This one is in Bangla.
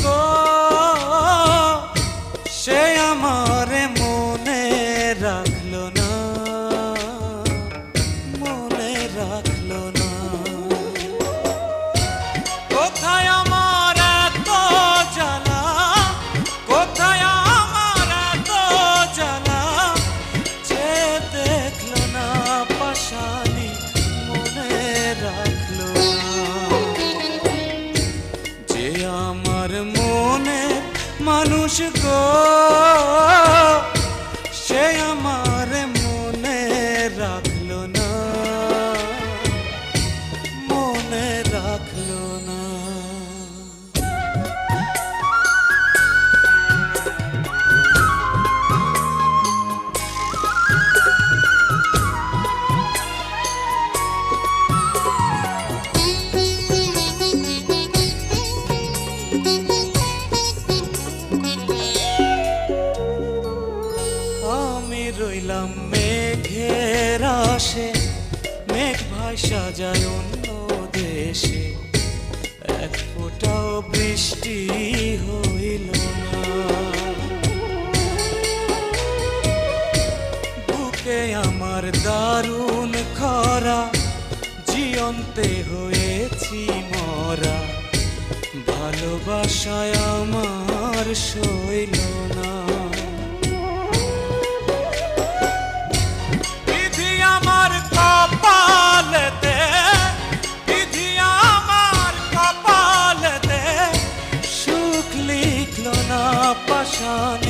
গো, সে আমারে মনে রাখলো না, মনে রাখলো না। কোথায় আমার এত জ্বালা, কোথায় আমার এত জ্বালা, যে দেখলো না পাশানি মনে রাখলো না। যে আমার মনে মানুষ গো, সে আমার মনে রাখলো না, মনে রাখলো না। আমি রইলাম মেঘের আশে, মেঘ ভাষা যায় অন্য দেশে, এক ফোঁটাও বৃষ্টি হইল না। বুকে আমার দারুণ খরা, জিয়ন্তে হয়েছি মরা, ভালোবাসায় আমার সইল না। বিধি আমার কপালেতে, বিধি আমার কপালেতে, সুখ লিখল না পাশানি